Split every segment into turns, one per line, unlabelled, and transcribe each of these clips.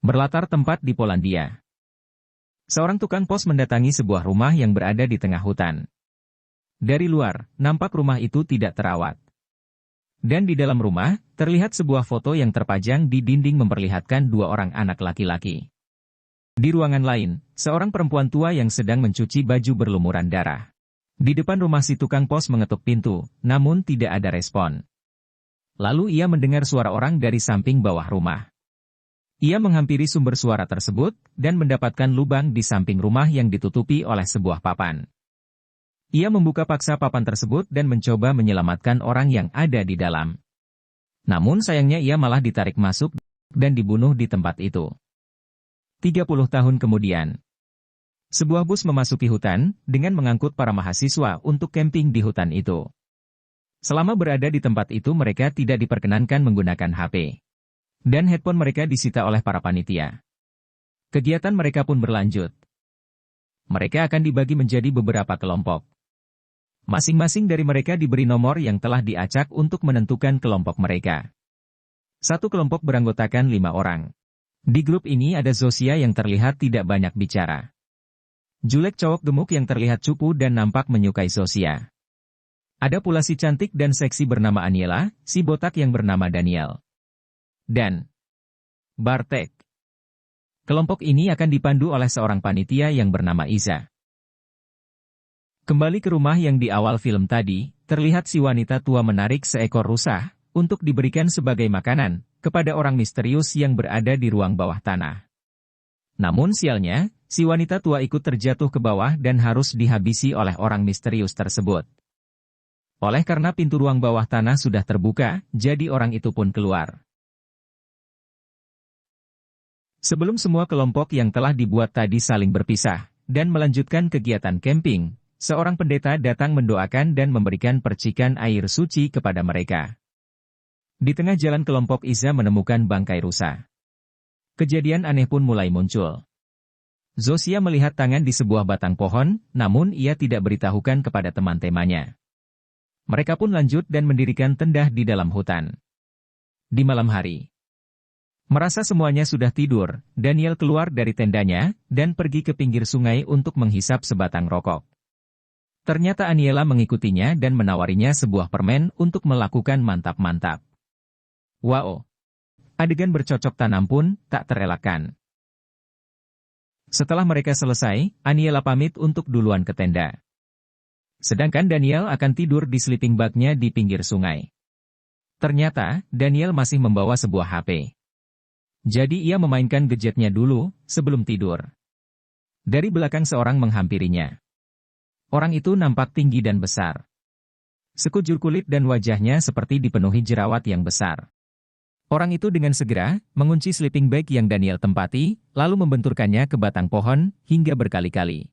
Berlatar tempat di Polandia. Seorang tukang pos mendatangi sebuah rumah yang berada di tengah hutan. Dari luar, nampak rumah itu tidak terawat. Dan di dalam rumah, terlihat sebuah foto yang terpajang di dinding memperlihatkan dua orang anak laki-laki. Di ruangan lain, seorang perempuan tua yang sedang mencuci baju berlumuran darah. Di depan rumah si tukang pos mengetuk pintu, namun tidak ada respon. Lalu ia mendengar suara orang dari samping bawah rumah. Ia menghampiri sumber suara tersebut, dan mendapatkan lubang di samping rumah yang ditutupi oleh sebuah papan. Ia membuka paksa papan tersebut dan mencoba menyelamatkan orang yang ada di dalam. Namun sayangnya ia malah ditarik masuk, dan dibunuh di tempat itu. 30 tahun kemudian, sebuah bus memasuki hutan, dengan mengangkut para mahasiswa untuk camping di hutan itu. Selama berada di tempat itu mereka tidak diperkenankan menggunakan HP. Dan handphone mereka disita oleh para panitia. Kegiatan mereka pun berlanjut. Mereka akan dibagi menjadi beberapa kelompok. Masing-masing dari mereka diberi nomor yang telah diacak untuk menentukan kelompok mereka. Satu kelompok beranggotakan 5 orang. Di grup ini ada Zosia yang terlihat tidak banyak bicara. Julek cowok gemuk yang terlihat cupu dan nampak menyukai Zosia. Ada pula si cantik dan seksi bernama Aniela, si botak yang bernama Daniel. Dan Bartek. Kelompok ini akan dipandu oleh seorang panitia yang bernama Iza. Kembali ke rumah yang di awal film tadi, terlihat si wanita tua menarik seekor rusa untuk diberikan sebagai makanan kepada orang misterius yang berada di ruang bawah tanah. Namun sialnya, si wanita tua ikut terjatuh ke bawah dan harus dihabisi oleh orang misterius tersebut. Oleh karena pintu ruang bawah tanah sudah terbuka, jadi orang itu pun keluar. Sebelum semua kelompok yang telah dibuat tadi saling berpisah dan melanjutkan kegiatan camping, seorang pendeta datang mendoakan dan memberikan percikan air suci kepada mereka. Di tengah jalan kelompok Iza menemukan bangkai rusa. Kejadian aneh pun mulai muncul. Zosia melihat tangan di sebuah batang pohon, namun ia tidak beritahukan kepada teman-temannya. Mereka pun lanjut dan mendirikan tenda di dalam hutan. Di malam hari, merasa semuanya sudah tidur, Daniel keluar dari tendanya dan pergi ke pinggir sungai untuk menghisap sebatang rokok. Ternyata Aniela mengikutinya dan menawarinya sebuah permen untuk melakukan mantap-mantap. Wow! Adegan bercocok tanam pun tak terelakkan. Setelah mereka selesai, Aniela pamit untuk duluan ke tenda. Sedangkan Daniel akan tidur di sleeping bag-nya di pinggir sungai. Ternyata, Daniel masih membawa sebuah HP. Jadi ia memainkan gadgetnya dulu, sebelum tidur. Dari belakang seorang menghampirinya. Orang itu nampak tinggi dan besar. Sekujur kulit dan wajahnya seperti dipenuhi jerawat yang besar. Orang itu dengan segera, mengunci sleeping bag yang Daniel tempati, lalu membenturkannya ke batang pohon, hingga berkali-kali.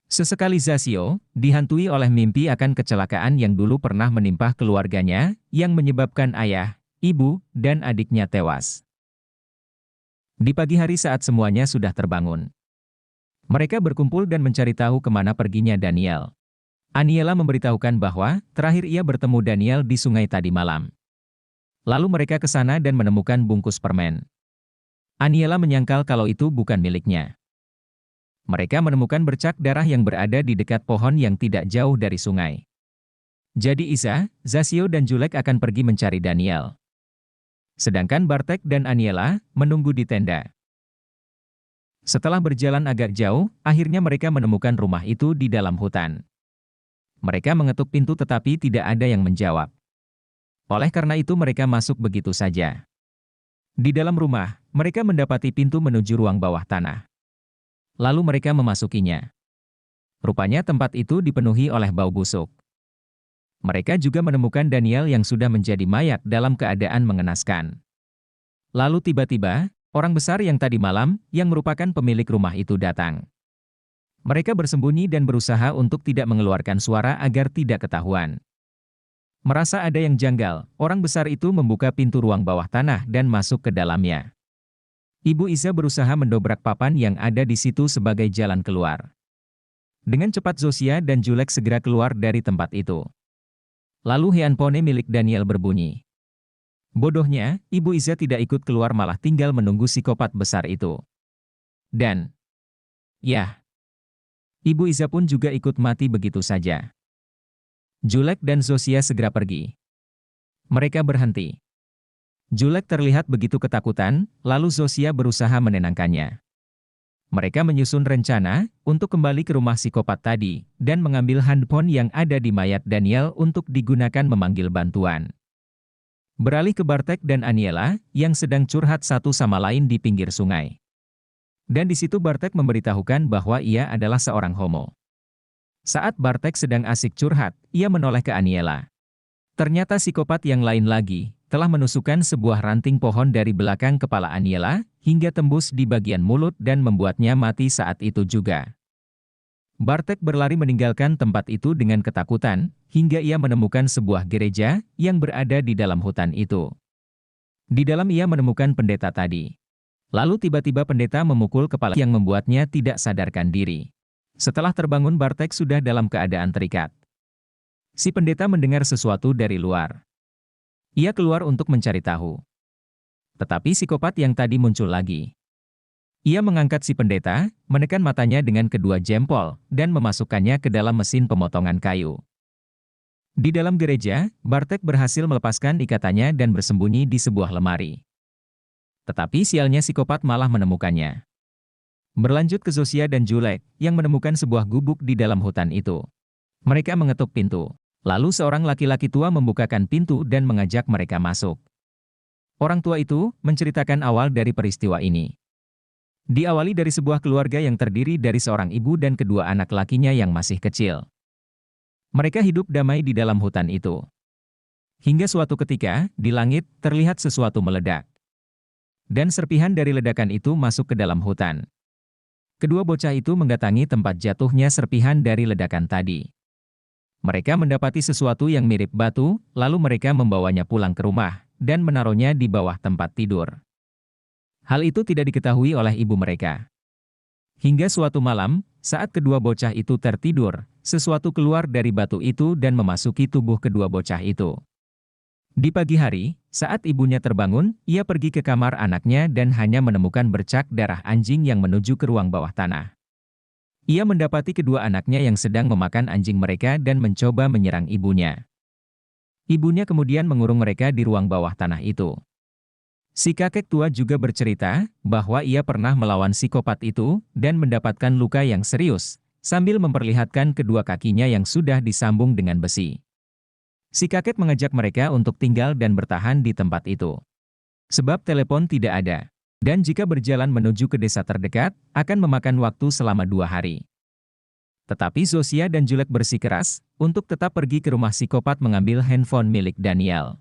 Sesekali Zasio, dihantui oleh mimpi akan kecelakaan yang dulu pernah menimpa keluarganya, yang menyebabkan ayah, ibu, dan adiknya tewas. Di pagi hari saat semuanya sudah terbangun, mereka berkumpul dan mencari tahu kemana perginya Daniel. Aniela memberitahukan bahwa, terakhir ia bertemu Daniel di sungai tadi malam. Lalu mereka ke sana dan menemukan bungkus permen. Aniela menyangkal kalau itu bukan miliknya. Mereka menemukan bercak darah yang berada di dekat pohon yang tidak jauh dari sungai. Jadi Iza, Zasio dan Julek akan pergi mencari Daniel. Sedangkan Bartek dan Aniela menunggu di tenda. Setelah berjalan agak jauh, akhirnya mereka menemukan rumah itu di dalam hutan. Mereka mengetuk pintu tetapi tidak ada yang menjawab. Oleh karena itu mereka masuk begitu saja. Di dalam rumah, mereka mendapati pintu menuju ruang bawah tanah. Lalu mereka memasukinya. Rupanya tempat itu dipenuhi oleh bau busuk. Mereka juga menemukan Daniel yang sudah menjadi mayat dalam keadaan mengenaskan. Lalu tiba-tiba, orang besar yang tadi malam, yang merupakan pemilik rumah itu datang. Mereka bersembunyi dan berusaha untuk tidak mengeluarkan suara agar tidak ketahuan. Merasa ada yang janggal, orang besar itu membuka pintu ruang bawah tanah dan masuk ke dalamnya. Ibu Iza berusaha mendobrak papan yang ada di situ sebagai jalan keluar. Dengan cepat Zosia dan Julek segera keluar dari tempat itu. Lalu handphone milik Daniel berbunyi. Bodohnya, Ibu Iza tidak ikut keluar malah tinggal menunggu psikopat besar itu. Dan, ya, Ibu Iza pun juga ikut mati begitu saja. Julek dan Zosia segera pergi. Mereka berhenti. Julek terlihat begitu ketakutan, lalu Zosia berusaha menenangkannya. Mereka menyusun rencana untuk kembali ke rumah psikopat tadi dan mengambil handphone yang ada di mayat Daniel untuk digunakan memanggil bantuan. Beralih ke Bartek dan Aniela yang sedang curhat satu sama lain di pinggir sungai. Dan di situ Bartek memberitahukan bahwa ia adalah seorang homo. Saat Bartek sedang asik curhat, ia menoleh ke Aniela. Ternyata psikopat yang lain lagi telah menusukkan sebuah ranting pohon dari belakang kepala Aniela hingga tembus di bagian mulut dan membuatnya mati saat itu juga. Bartek berlari meninggalkan tempat itu dengan ketakutan, hingga ia menemukan sebuah gereja yang berada di dalam hutan itu. Di dalam ia menemukan pendeta tadi. Lalu tiba-tiba pendeta memukul kepala yang membuatnya tidak sadarkan diri. Setelah terbangun Bartek sudah dalam keadaan terikat. Si pendeta mendengar sesuatu dari luar. Ia keluar untuk mencari tahu. Tetapi psikopat yang tadi muncul lagi. Ia mengangkat si pendeta, menekan matanya dengan kedua jempol, dan memasukkannya ke dalam mesin pemotongan kayu. Di dalam gereja, Bartek berhasil melepaskan ikatannya dan bersembunyi di sebuah lemari. Tetapi sialnya psikopat malah menemukannya. Berlanjut ke Zosia dan Julek, yang menemukan sebuah gubuk di dalam hutan itu. Mereka mengetuk pintu. Lalu seorang laki-laki tua membukakan pintu dan mengajak mereka masuk. Orang tua itu menceritakan awal dari peristiwa ini. Diawali dari sebuah keluarga yang terdiri dari seorang ibu dan kedua anak lakinya yang masih kecil. Mereka hidup damai di dalam hutan itu. Hingga suatu ketika, di langit, terlihat sesuatu meledak. Dan serpihan dari ledakan itu masuk ke dalam hutan. Kedua bocah itu mendatangi tempat jatuhnya serpihan dari ledakan tadi. Mereka mendapati sesuatu yang mirip batu, lalu mereka membawanya pulang ke rumah, dan menaruhnya di bawah tempat tidur. Hal itu tidak diketahui oleh ibu mereka. Hingga suatu malam, saat kedua bocah itu tertidur, sesuatu keluar dari batu itu dan memasuki tubuh kedua bocah itu. Di pagi hari, saat ibunya terbangun, ia pergi ke kamar anaknya dan hanya menemukan bercak darah anjing yang menuju ke ruang bawah tanah. Ia mendapati kedua anaknya yang sedang memakan anjing mereka dan mencoba menyerang ibunya. Ibunya kemudian mengurung mereka di ruang bawah tanah itu. Si kakek tua juga bercerita bahwa ia pernah melawan psikopat itu dan mendapatkan luka yang serius, sambil memperlihatkan kedua kakinya yang sudah disambung dengan besi. Si kakek mengajak mereka untuk tinggal dan bertahan di tempat itu. Sebab telepon tidak ada. Dan jika berjalan menuju ke desa terdekat, akan memakan waktu selama 2 hari. Tetapi Zosia dan Julek bersikeras untuk tetap pergi ke rumah psikopat mengambil handphone milik Daniel.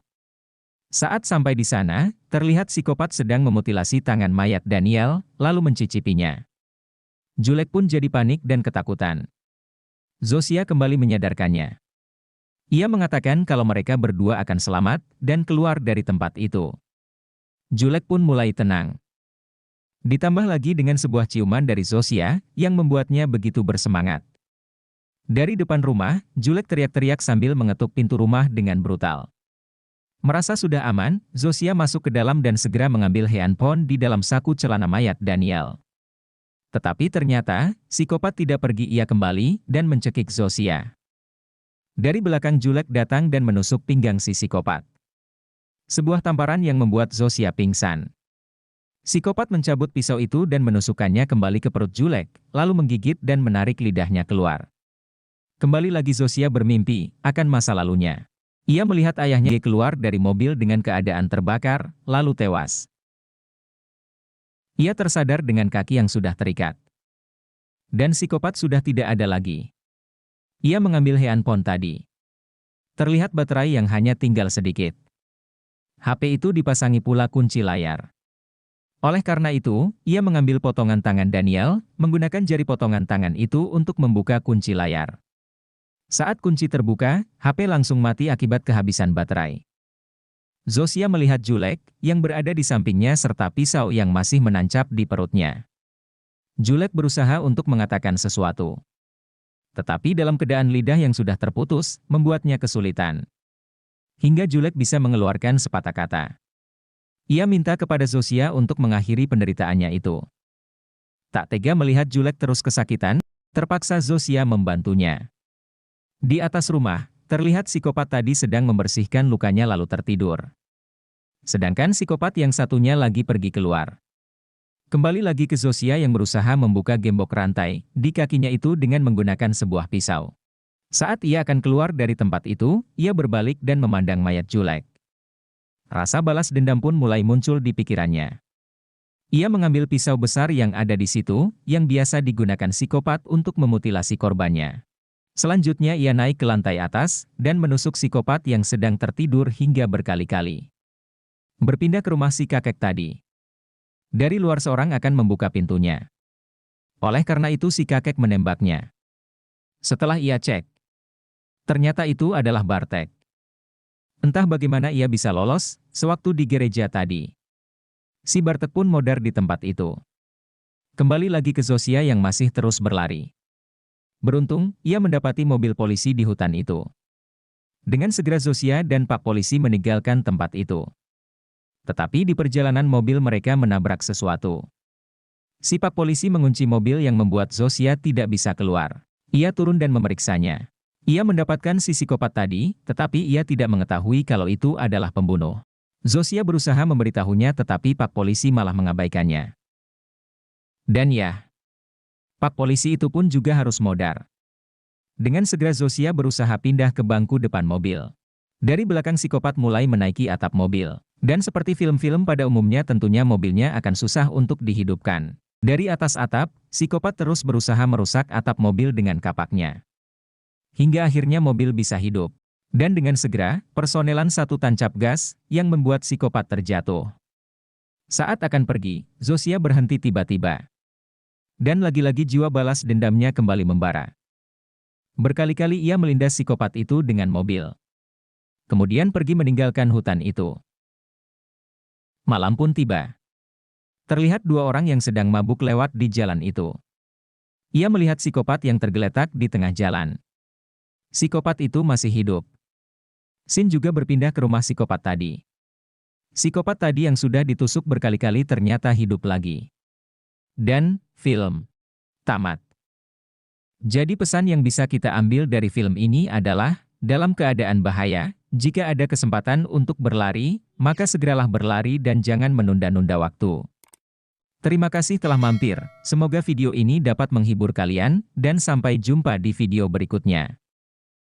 Saat sampai di sana, terlihat psikopat sedang memutilasi tangan mayat Daniel, lalu mencicipinya. Julek pun jadi panik dan ketakutan. Zosia kembali menyadarkannya. Ia mengatakan kalau mereka berdua akan selamat dan keluar dari tempat itu. Julek pun mulai tenang. Ditambah lagi dengan sebuah ciuman dari Zosia yang membuatnya begitu bersemangat. Dari depan rumah, Julek teriak-teriak sambil mengetuk pintu rumah dengan brutal. Merasa sudah aman, Zosia masuk ke dalam dan segera mengambil handphone di dalam saku celana mayat Daniel. Tetapi ternyata, psikopat tidak pergi, ia kembali dan mencekik Zosia. Dari belakang Julek datang dan menusuk pinggang si psikopat. Sebuah tamparan yang membuat Zosia pingsan. Psikopat mencabut pisau itu dan menusukkannya kembali ke perut Julek, lalu menggigit dan menarik lidahnya keluar. Kembali lagi Zosia bermimpi akan masa lalunya. Ia melihat ayahnya keluar dari mobil dengan keadaan terbakar, lalu tewas. Ia tersadar dengan kaki yang sudah terikat. Dan psikopat sudah tidak ada lagi. Ia mengambil handphone tadi. Terlihat baterai yang hanya tinggal sedikit. HP itu dipasangi pula kunci layar. Oleh karena itu, ia mengambil potongan tangan Daniel, menggunakan jari potongan tangan itu untuk membuka kunci layar. Saat kunci terbuka, HP langsung mati akibat kehabisan baterai. Zosia melihat Julek, yang berada di sampingnya serta pisau yang masih menancap di perutnya. Julek berusaha untuk mengatakan sesuatu. Tetapi dalam keadaan lidah yang sudah terputus, membuatnya kesulitan. Hingga Julek bisa mengeluarkan sepatah kata. Ia minta kepada Zosia untuk mengakhiri penderitaannya itu. Tak tega melihat Julek terus kesakitan, terpaksa Zosia membantunya. Di atas rumah, terlihat psikopat tadi sedang membersihkan lukanya lalu tertidur. Sedangkan psikopat yang satunya lagi pergi keluar. Kembali lagi ke Zosia yang berusaha membuka gembok rantai di kakinya itu dengan menggunakan sebuah pisau. Saat ia akan keluar dari tempat itu, ia berbalik dan memandang mayat Julek. Rasa balas dendam pun mulai muncul di pikirannya. Ia mengambil pisau besar yang ada di situ, yang biasa digunakan psikopat untuk memutilasi korbannya. Selanjutnya ia naik ke lantai atas, dan menusuk psikopat yang sedang tertidur hingga berkali-kali. Berpindah ke rumah si kakek tadi. Dari luar seorang akan membuka pintunya. Oleh karena itu si kakek menembaknya. Setelah ia cek, ternyata itu adalah Bartek. Entah bagaimana ia bisa lolos, sewaktu di gereja tadi. Si Bartek pun modar di tempat itu. Kembali lagi ke Zosia yang masih terus berlari. Beruntung, ia mendapati mobil polisi di hutan itu. Dengan segera Zosia dan Pak Polisi meninggalkan tempat itu. Tetapi di perjalanan mobil mereka menabrak sesuatu. Si Pak Polisi mengunci mobil yang membuat Zosia tidak bisa keluar. Ia turun dan memeriksanya. Ia mendapatkan si psikopat tadi, tetapi ia tidak mengetahui kalau itu adalah pembunuh. Zosia berusaha memberitahunya tetapi Pak Polisi malah mengabaikannya. Dan ya, Pak Polisi itu pun juga harus modar. Dengan segera Zosia berusaha pindah ke bangku depan mobil. Dari belakang psikopat mulai menaiki atap mobil. Dan seperti film-film pada umumnya tentunya mobilnya akan susah untuk dihidupkan. Dari atas atap, psikopat terus berusaha merusak atap mobil dengan kapaknya. Hingga akhirnya mobil bisa hidup. Dan dengan segera, personelan satu tancap gas, yang membuat psikopat terjatuh. Saat akan pergi, Zosia berhenti tiba-tiba. Dan lagi-lagi jiwa balas dendamnya kembali membara. Berkali-kali ia melindas psikopat itu dengan mobil. Kemudian pergi meninggalkan hutan itu. Malam pun tiba. Terlihat dua orang yang sedang mabuk lewat di jalan itu. Ia melihat psikopat yang tergeletak di tengah jalan. Psikopat itu masih hidup. Sin juga berpindah ke rumah psikopat tadi. Psikopat tadi yang sudah ditusuk berkali-kali ternyata hidup lagi. Dan, film tamat. Jadi pesan yang bisa kita ambil dari film ini adalah, dalam keadaan bahaya, jika ada kesempatan untuk berlari, maka segeralah berlari dan jangan menunda-nunda waktu. Terima kasih telah mampir, semoga video ini dapat menghibur kalian, dan sampai jumpa di video berikutnya.